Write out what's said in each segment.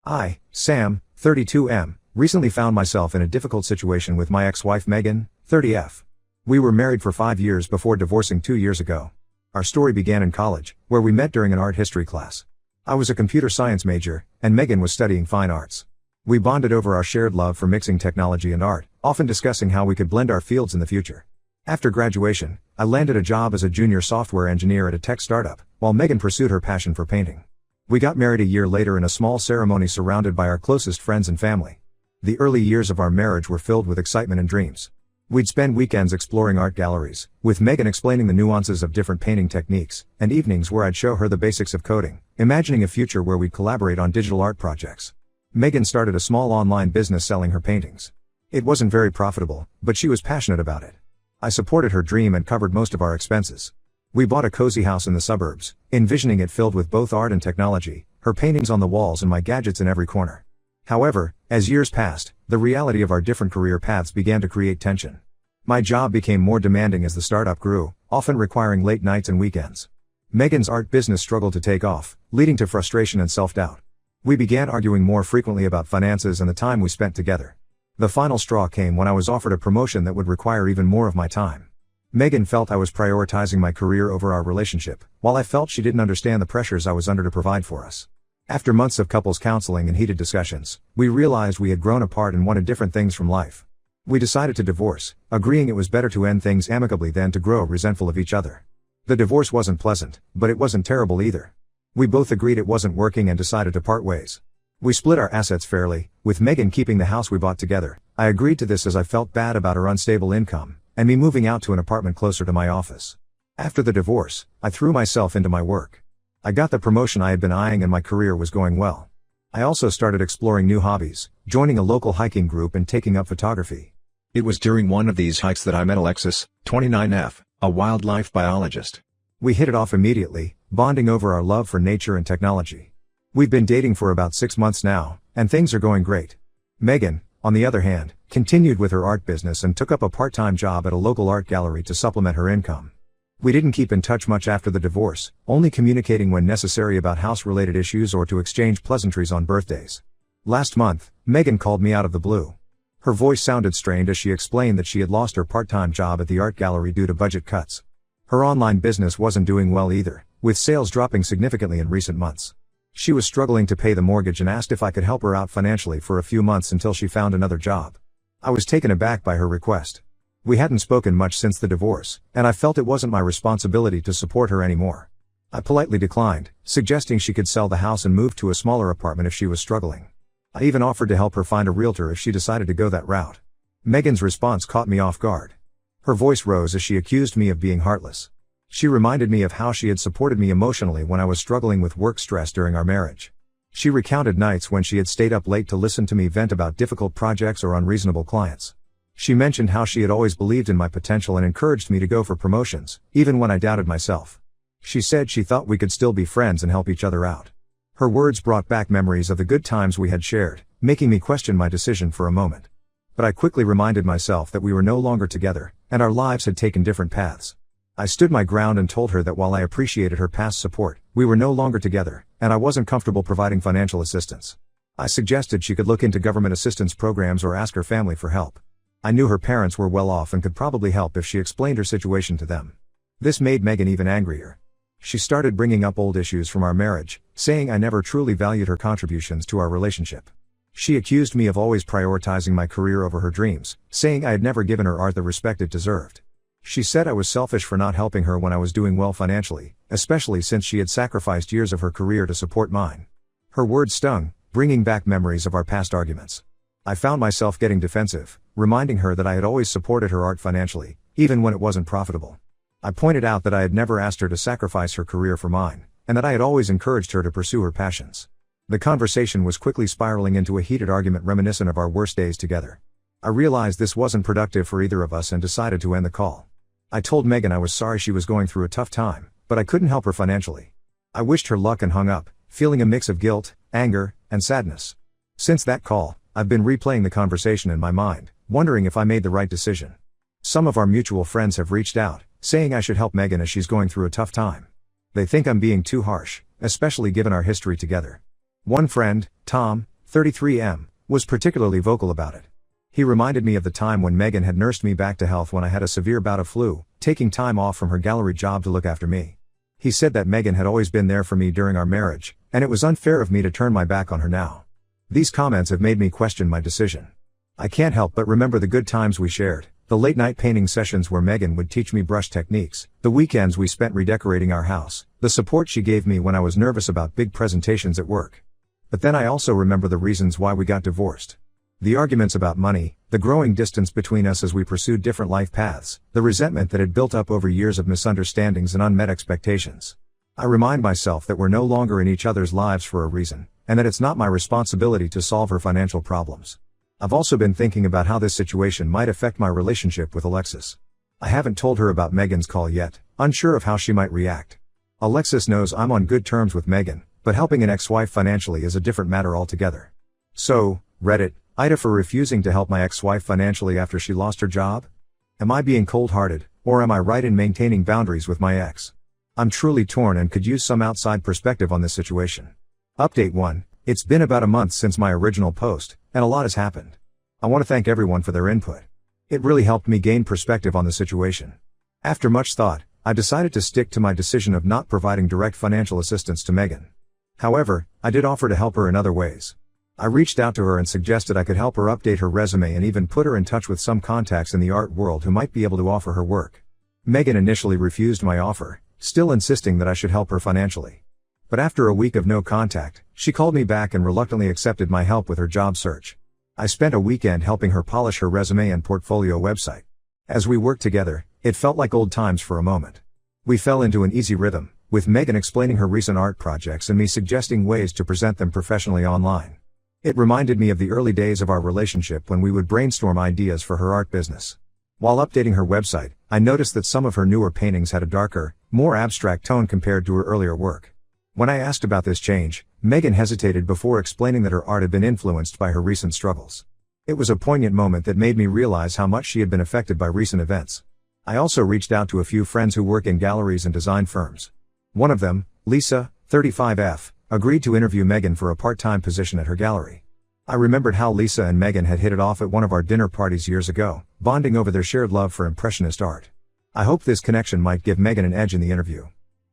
I, Sam, 32M, recently found myself in a difficult situation with my ex-wife Megan, 30F. We were married for 5 years before divorcing 2 years ago. Our story began in college, where we met during an art history class. I was a computer science major, and Megan was studying fine arts. We bonded over our shared love for mixing technology and art, often discussing how we could blend our fields in the future. After graduation, I landed a job as a junior software engineer at a tech startup, while Megan pursued her passion for painting. We got married a year later in a small ceremony surrounded by our closest friends and family. The early years of our marriage were filled with excitement and dreams. We'd spend weekends exploring art galleries, with Megan explaining the nuances of different painting techniques, and evenings where I'd show her the basics of coding, imagining a future where we'd collaborate on digital art projects. Megan started a small online business selling her paintings. It wasn't very profitable, but she was passionate about it. I supported her dream and covered most of our expenses. We bought a cozy house in the suburbs, envisioning it filled with both art and technology, her paintings on the walls and my gadgets in every corner. However, as years passed, the reality of our different career paths began to create tension. My job became more demanding as the startup grew, often requiring late nights and weekends. Megan's art business struggled to take off, leading to frustration and self-doubt. We began arguing more frequently about finances and the time we spent together. The final straw came when I was offered a promotion that would require even more of my time. Megan felt I was prioritizing my career over our relationship, while I felt she didn't understand the pressures I was under to provide for us. After months of couples counseling and heated discussions, we realized we had grown apart and wanted different things from life. We decided to divorce, agreeing it was better to end things amicably than to grow resentful of each other. The divorce wasn't pleasant, but it wasn't terrible either. We both agreed it wasn't working and decided to part ways. We split our assets fairly, with Megan keeping the house we bought together. I agreed to this as I felt bad about her unstable income, and me moving out to an apartment closer to my office. After the divorce, I threw myself into my work. I got the promotion I had been eyeing and my career was going well. I also started exploring new hobbies, joining a local hiking group and taking up photography. It was during one of these hikes that I met Alexis, 29F, a wildlife biologist. We hit it off immediately, bonding over our love for nature and technology. We've been dating for about 6 months now, and things are going great. Megan, on the other hand, continued with her art business and took up a part-time job at a local art gallery to supplement her income. We didn't keep in touch much after the divorce, only communicating when necessary about house-related issues or to exchange pleasantries on birthdays. Last month, Megan called me out of the blue. Her voice sounded strained as she explained that she had lost her part-time job at the art gallery due to budget cuts. Her online business wasn't doing well either, with sales dropping significantly in recent months. She was struggling to pay the mortgage and asked if I could help her out financially for a few months until she found another job. I was taken aback by her request. We hadn't spoken much since the divorce, and I felt it wasn't my responsibility to support her anymore. I politely declined, suggesting she could sell the house and move to a smaller apartment if she was struggling. I even offered to help her find a realtor if she decided to go that route. Megan's response caught me off guard. Her voice rose as she accused me of being heartless. She reminded me of how she had supported me emotionally when I was struggling with work stress during our marriage. She recounted nights when she had stayed up late to listen to me vent about difficult projects or unreasonable clients. She mentioned how she had always believed in my potential and encouraged me to go for promotions, even when I doubted myself. She said she thought we could still be friends and help each other out. Her words brought back memories of the good times we had shared, making me question my decision for a moment. But I quickly reminded myself that we were no longer together, and our lives had taken different paths. I stood my ground and told her that while I appreciated her past support, we were no longer together, and I wasn't comfortable providing financial assistance. I suggested she could look into government assistance programs or ask her family for help. I knew her parents were well off and could probably help if she explained her situation to them. This made Megan even angrier. She started bringing up old issues from our marriage, saying I never truly valued her contributions to our relationship. She accused me of always prioritizing my career over her dreams, saying I had never given her art the respect it deserved. She said I was selfish for not helping her when I was doing well financially, especially since she had sacrificed years of her career to support mine. Her words stung, bringing back memories of our past arguments. I found myself getting defensive, reminding her that I had always supported her art financially, even when it wasn't profitable. I pointed out that I had never asked her to sacrifice her career for mine, and that I had always encouraged her to pursue her passions. The conversation was quickly spiraling into a heated argument reminiscent of our worst days together. I realized this wasn't productive for either of us and decided to end the call. I told Megan I was sorry she was going through a tough time, but I couldn't help her financially. I wished her luck and hung up, feeling a mix of guilt, anger, and sadness. Since that call, I've been replaying the conversation in my mind, wondering if I made the right decision. Some of our mutual friends have reached out, saying I should help Megan as she's going through a tough time. They think I'm being too harsh, especially given our history together. One friend, Tom, 33M, was particularly vocal about it. He reminded me of the time when Megan had nursed me back to health when I had a severe bout of flu, taking time off from her gallery job to look after me. He said that Megan had always been there for me during our marriage, and it was unfair of me to turn my back on her now. These comments have made me question my decision. I can't help but remember the good times we shared, the late-night painting sessions where Megan would teach me brush techniques, the weekends we spent redecorating our house, the support she gave me when I was nervous about big presentations at work. But then I also remember the reasons why we got divorced. The arguments about money, the growing distance between us as we pursued different life paths, the resentment that had built up over years of misunderstandings and unmet expectations. I remind myself that we're no longer in each other's lives for a reason, and that it's not my responsibility to solve her financial problems. I've also been thinking about how this situation might affect my relationship with Alexis. I haven't told her about Megan's call yet, unsure of how she might react. Alexis knows I'm on good terms with Megan, but helping an ex-wife financially is a different matter altogether. So, Reddit, Ida for refusing to help my ex-wife financially after she lost her job? Am I being cold-hearted, or am I right in maintaining boundaries with my ex? I'm truly torn and could use some outside perspective on this situation. Update 1. It's been about a month since my original post, and a lot has happened. I want to thank everyone for their input. It really helped me gain perspective on the situation. After much thought, I decided to stick to my decision of not providing direct financial assistance to Megan. However, I did offer to help her in other ways. I reached out to her and suggested I could help her update her resume and even put her in touch with some contacts in the art world who might be able to offer her work. Megan initially refused my offer, still insisting that I should help her financially. But after a week of no contact, she called me back and reluctantly accepted my help with her job search. I spent a weekend helping her polish her resume and portfolio website. As we worked together, it felt like old times for a moment. We fell into an easy rhythm, with Megan explaining her recent art projects and me suggesting ways to present them professionally online. It reminded me of the early days of our relationship when we would brainstorm ideas for her art business. While updating her website, I noticed that some of her newer paintings had a darker, more abstract tone compared to her earlier work. When I asked about this change, Megan hesitated before explaining that her art had been influenced by her recent struggles. It was a poignant moment that made me realize how much she had been affected by recent events. I also reached out to a few friends who work in galleries and design firms. One of them, Lisa, 35F, agreed to interview Megan for a part-time position at her gallery. I remembered how Lisa and Megan had hit it off at one of our dinner parties years ago, bonding over their shared love for Impressionist art. I hoped this connection might give Megan an edge in the interview.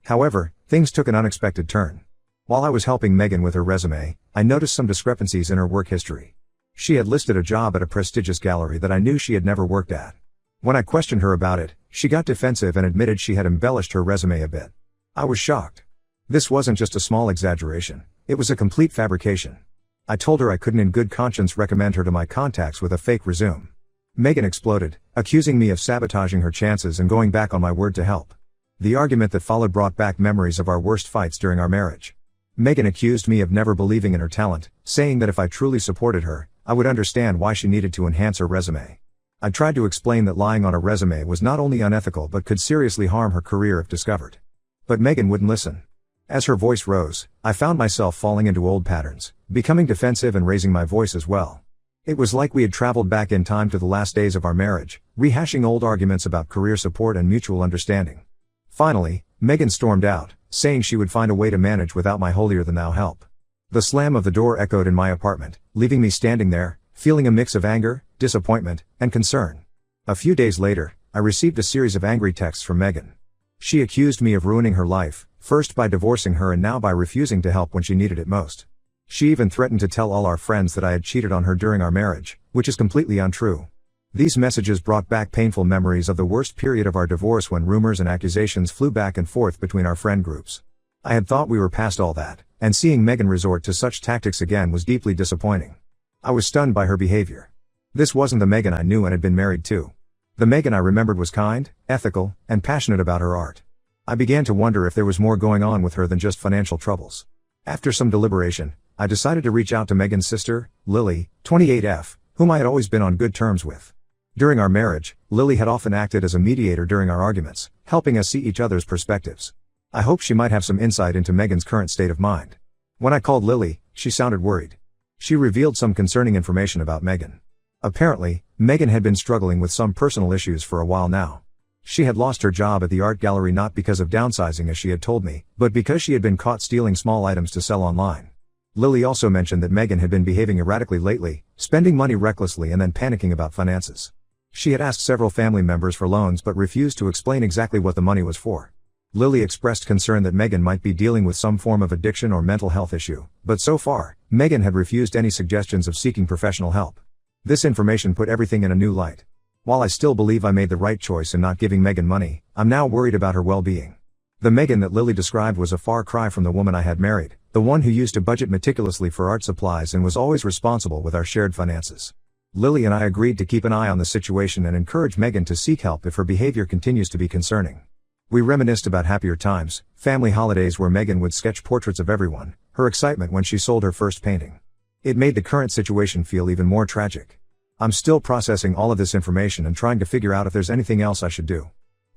However, things took an unexpected turn. While I was helping Megan with her resume, I noticed some discrepancies in her work history. She had listed a job at a prestigious gallery that I knew she had never worked at. When I questioned her about it, she got defensive and admitted she had embellished her resume a bit. I was shocked. This wasn't just a small exaggeration, it was a complete fabrication. I told her I couldn't in good conscience recommend her to my contacts with a fake resume. Megan exploded, accusing me of sabotaging her chances and going back on my word to help. The argument that followed brought back memories of our worst fights during our marriage. Megan accused me of never believing in her talent, saying that if I truly supported her, I would understand why she needed to enhance her resume. I tried to explain that lying on a resume was not only unethical but could seriously harm her career if discovered. But Megan wouldn't listen. As her voice rose, I found myself falling into old patterns, becoming defensive and raising my voice as well. It was like we had traveled back in time to the last days of our marriage, rehashing old arguments about career support and mutual understanding. Finally, Megan stormed out, saying she would find a way to manage without my holier-than-thou help. The slam of the door echoed in my apartment, leaving me standing there, feeling a mix of anger, disappointment, and concern. A few days later, I received a series of angry texts from Megan. She accused me of ruining her life, first by divorcing her and now by refusing to help when she needed it most. She even threatened to tell all our friends that I had cheated on her during our marriage, which is completely untrue. These messages brought back painful memories of the worst period of our divorce when rumors and accusations flew back and forth between our friend groups. I had thought we were past all that, and seeing Megan resort to such tactics again was deeply disappointing. I was stunned by her behavior. This wasn't the Megan I knew and had been married to. The Megan I remembered was kind, ethical, and passionate about her art. I began to wonder if there was more going on with her than just financial troubles. After some deliberation, I decided to reach out to Megan's sister, Lily, 28F, whom I had always been on good terms with. During our marriage, Lily had often acted as a mediator during our arguments, helping us see each other's perspectives. I hoped she might have some insight into Megan's current state of mind. When I called Lily, she sounded worried. She revealed some concerning information about Megan. Apparently, Megan had been struggling with some personal issues for a while now. She had lost her job at the art gallery not because of downsizing as she had told me, but because she had been caught stealing small items to sell online. Lily also mentioned that Megan had been behaving erratically lately, spending money recklessly and then panicking about finances. She had asked several family members for loans but refused to explain exactly what the money was for. Lily expressed concern that Megan might be dealing with some form of addiction or mental health issue, but so far, Megan had refused any suggestions of seeking professional help. This information put everything in a new light. While I still believe I made the right choice in not giving Megan money, I'm now worried about her well-being. The Megan that Lily described was a far cry from the woman I had married, the one who used to budget meticulously for art supplies and was always responsible with our shared finances. Lily and I agreed to keep an eye on the situation and encourage Megan to seek help if her behavior continues to be concerning. We reminisced about happier times, family holidays where Megan would sketch portraits of everyone, her excitement when she sold her first painting. It made the current situation feel even more tragic. I'm still processing all of this information and trying to figure out if there's anything else I should do.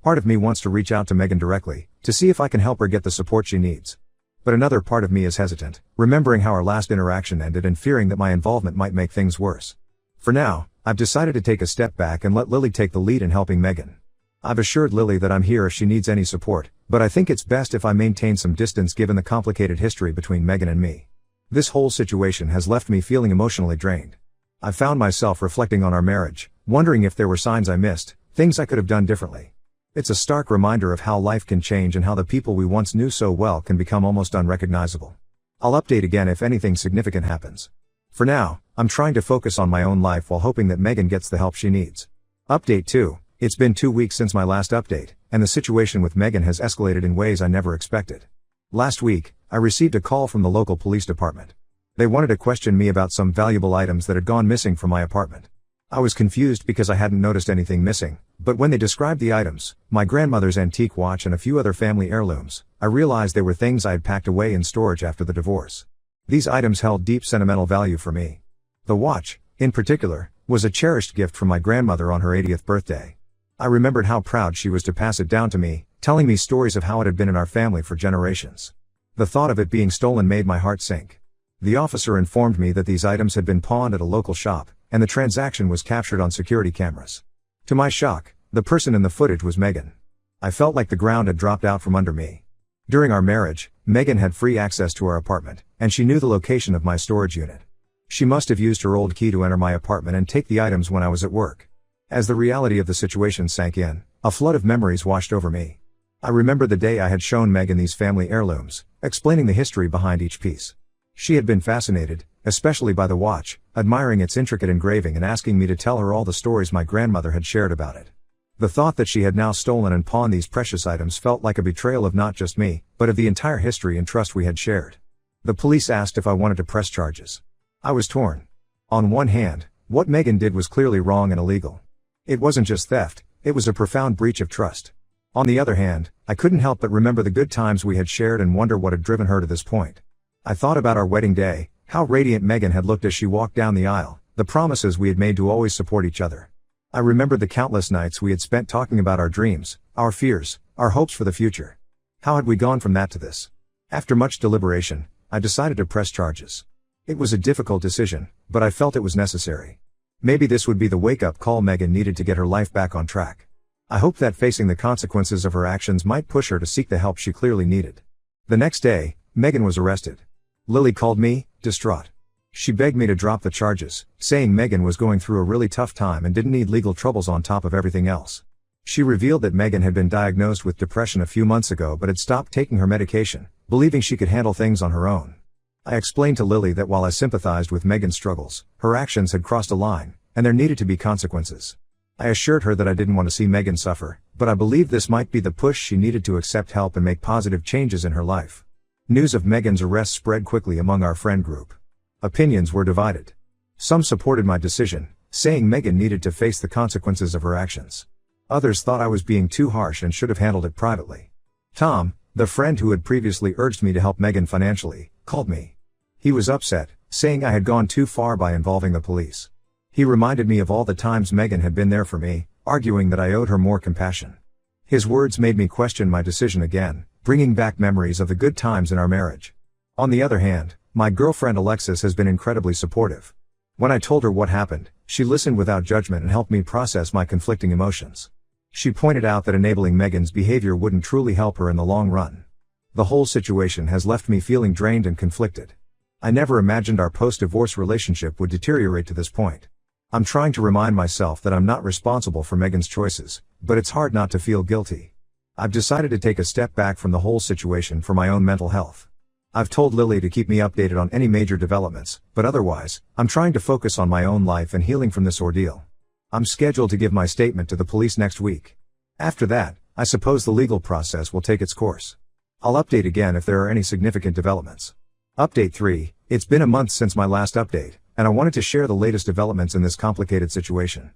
Part of me wants to reach out to Megan directly, to see if I can help her get the support she needs. But another part of me is hesitant, remembering how our last interaction ended and fearing that my involvement might make things worse. For now, I've decided to take a step back and let Lily take the lead in helping Megan. I've assured Lily that I'm here if she needs any support, but I think it's best if I maintain some distance given the complicated history between Megan and me. This whole situation has left me feeling emotionally drained. I found myself reflecting on our marriage, wondering if there were signs I missed, things I could have done differently. It's a stark reminder of how life can change and how the people we once knew so well can become almost unrecognizable. I'll update again if anything significant happens. For now, I'm trying to focus on my own life while hoping that Megan gets the help she needs. Update 2. It's been 2 weeks since my last update, and the situation with Megan has escalated in ways I never expected. Last week, I received a call from the local police department. They wanted to question me about some valuable items that had gone missing from my apartment. I was confused because I hadn't noticed anything missing, but when they described the items, my grandmother's antique watch and a few other family heirlooms, I realized they were things I had packed away in storage after the divorce. These items held deep sentimental value for me. The watch, in particular, was a cherished gift from my grandmother on her 80th birthday. I remembered how proud she was to pass it down to me, telling me stories of how it had been in our family for generations. The thought of it being stolen made my heart sink. The officer informed me that these items had been pawned at a local shop, and the transaction was captured on security cameras. To my shock, the person in the footage was Megan. I felt like the ground had dropped out from under me. During our marriage, Megan had free access to our apartment, and she knew the location of my storage unit. She must have used her old key to enter my apartment and take the items when I was at work. As the reality of the situation sank in, a flood of memories washed over me. I remember the day I had shown Megan these family heirlooms, explaining the history behind each piece. She had been fascinated, especially by the watch, admiring its intricate engraving and asking me to tell her all the stories my grandmother had shared about it. The thought that she had now stolen and pawned these precious items felt like a betrayal of not just me, but of the entire history and trust we had shared. The police asked if I wanted to press charges. I was torn. On one hand, what Megan did was clearly wrong and illegal. It wasn't just theft, it was a profound breach of trust. On the other hand, I couldn't help but remember the good times we had shared and wonder what had driven her to this point. I thought about our wedding day, how radiant Megan had looked as she walked down the aisle, the promises we had made to always support each other. I remembered the countless nights we had spent talking about our dreams, our fears, our hopes for the future. How had we gone from that to this? After much deliberation, I decided to press charges. It was a difficult decision, but I felt it was necessary. Maybe this would be the wake-up call Megan needed to get her life back on track. I hoped that facing the consequences of her actions might push her to seek the help she clearly needed. The next day, Megan was arrested. Lily called me, distraught. She begged me to drop the charges, saying Megan was going through a really tough time and didn't need legal troubles on top of everything else. She revealed that Megan had been diagnosed with depression a few months ago but had stopped taking her medication, believing she could handle things on her own. I explained to Lily that while I sympathized with Megan's struggles, her actions had crossed a line, and there needed to be consequences. I assured her that I didn't want to see Megan suffer, but I believed this might be the push she needed to accept help and make positive changes in her life. News of Megan's arrest spread quickly among our friend group. Opinions were divided. Some supported my decision, saying Megan needed to face the consequences of her actions. Others thought I was being too harsh and should have handled it privately. Tom, the friend who had previously urged me to help Megan financially, called me. He was upset, saying I had gone too far by involving the police. He reminded me of all the times Megan had been there for me, arguing that I owed her more compassion. His words made me question my decision again, bringing back memories of the good times in our marriage. On the other hand, my girlfriend Alexis has been incredibly supportive. When I told her what happened, she listened without judgment and helped me process my conflicting emotions. She pointed out that enabling Megan's behavior wouldn't truly help her in the long run. The whole situation has left me feeling drained and conflicted. I never imagined our post-divorce relationship would deteriorate to this point. I'm trying to remind myself that I'm not responsible for Megan's choices, but it's hard not to feel guilty. I've decided to take a step back from the whole situation for my own mental health. I've told Lily to keep me updated on any major developments, but otherwise, I'm trying to focus on my own life and healing from this ordeal. I'm scheduled to give my statement to the police next week. After that, I suppose the legal process will take its course. I'll update again if there are any significant developments. Update 3, it's been a month since my last update, and I wanted to share the latest developments in this complicated situation.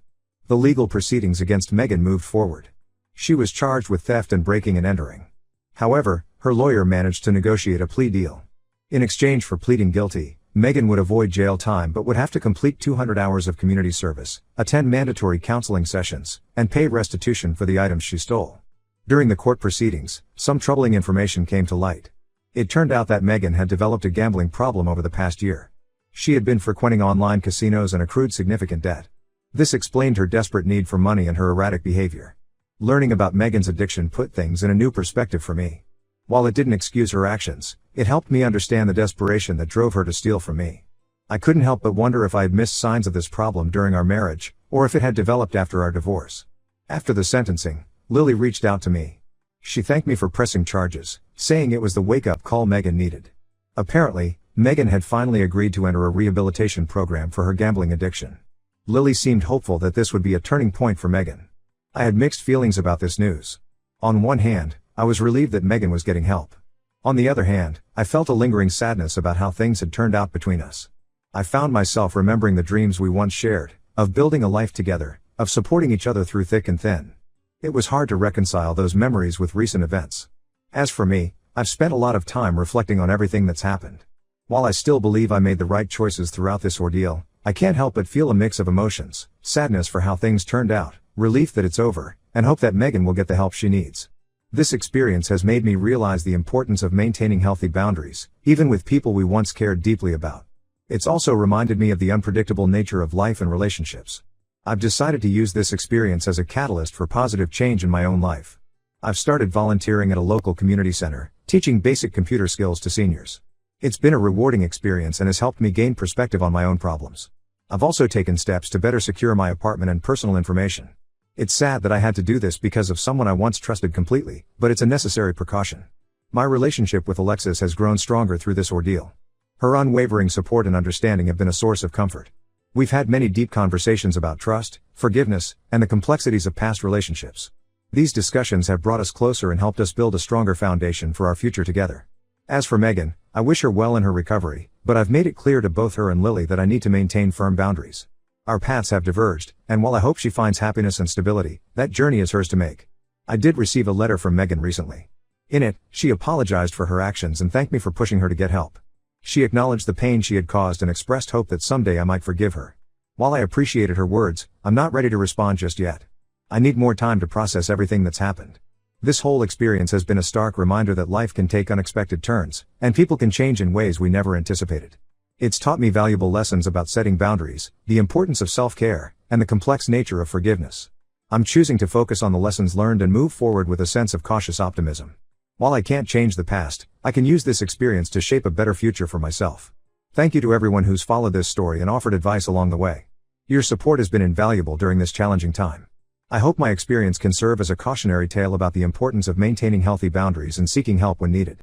The legal proceedings against Megan moved forward. She was charged with theft and breaking and entering. However, her lawyer managed to negotiate a plea deal. In exchange for pleading guilty, Megan would avoid jail time but would have to complete 200 hours of community service, attend mandatory counseling sessions, and pay restitution for the items she stole. During the court proceedings, some troubling information came to light. It turned out that Megan had developed a gambling problem over the past year. She had been frequenting online casinos and accrued significant debt. This explained her desperate need for money and her erratic behavior. Learning about Megan's addiction put things in a new perspective for me. While it didn't excuse her actions, it helped me understand the desperation that drove her to steal from me. I couldn't help but wonder if I had missed signs of this problem during our marriage, or if it had developed after our divorce. After the sentencing, Lily reached out to me. She thanked me for pressing charges, saying it was the wake-up call Megan needed. Apparently, Megan had finally agreed to enter a rehabilitation program for her gambling addiction. Lily seemed hopeful that this would be a turning point for Megan. I had mixed feelings about this news. On one hand, I was relieved that Megan was getting help. On the other hand, I felt a lingering sadness about how things had turned out between us. I found myself remembering the dreams we once shared, of building a life together, of supporting each other through thick and thin. It was hard to reconcile those memories with recent events. As for me, I've spent a lot of time reflecting on everything that's happened. While I still believe I made the right choices throughout this ordeal, I can't help but feel a mix of emotions: sadness for how things turned out, relief that it's over, and hope that Megan will get the help she needs. This experience has made me realize the importance of maintaining healthy boundaries, even with people we once cared deeply about. It's also reminded me of the unpredictable nature of life and relationships. I've decided to use this experience as a catalyst for positive change in my own life. I've started volunteering at a local community center, teaching basic computer skills to seniors. It's been a rewarding experience and has helped me gain perspective on my own problems. I've also taken steps to better secure my apartment and personal information. It's sad that I had to do this because of someone I once trusted completely, but it's a necessary precaution. My relationship with Alexis has grown stronger through this ordeal. Her unwavering support and understanding have been a source of comfort. We've had many deep conversations about trust, forgiveness, and the complexities of past relationships. These discussions have brought us closer and helped us build a stronger foundation for our future together. As for Megan, I wish her well in her recovery, but I've made it clear to both her and Lily that I need to maintain firm boundaries. Our paths have diverged, and while I hope she finds happiness and stability, that journey is hers to make. I did receive a letter from Megan recently. In it, she apologized for her actions and thanked me for pushing her to get help. She acknowledged the pain she had caused and expressed hope that someday I might forgive her. While I appreciated her words, I'm not ready to respond just yet. I need more time to process everything that's happened. This whole experience has been a stark reminder that life can take unexpected turns, and people can change in ways we never anticipated. It's taught me valuable lessons about setting boundaries, the importance of self-care, and the complex nature of forgiveness. I'm choosing to focus on the lessons learned and move forward with a sense of cautious optimism. While I can't change the past, I can use this experience to shape a better future for myself. Thank you to everyone who's followed this story and offered advice along the way. Your support has been invaluable during this challenging time. I hope my experience can serve as a cautionary tale about the importance of maintaining healthy boundaries and seeking help when needed.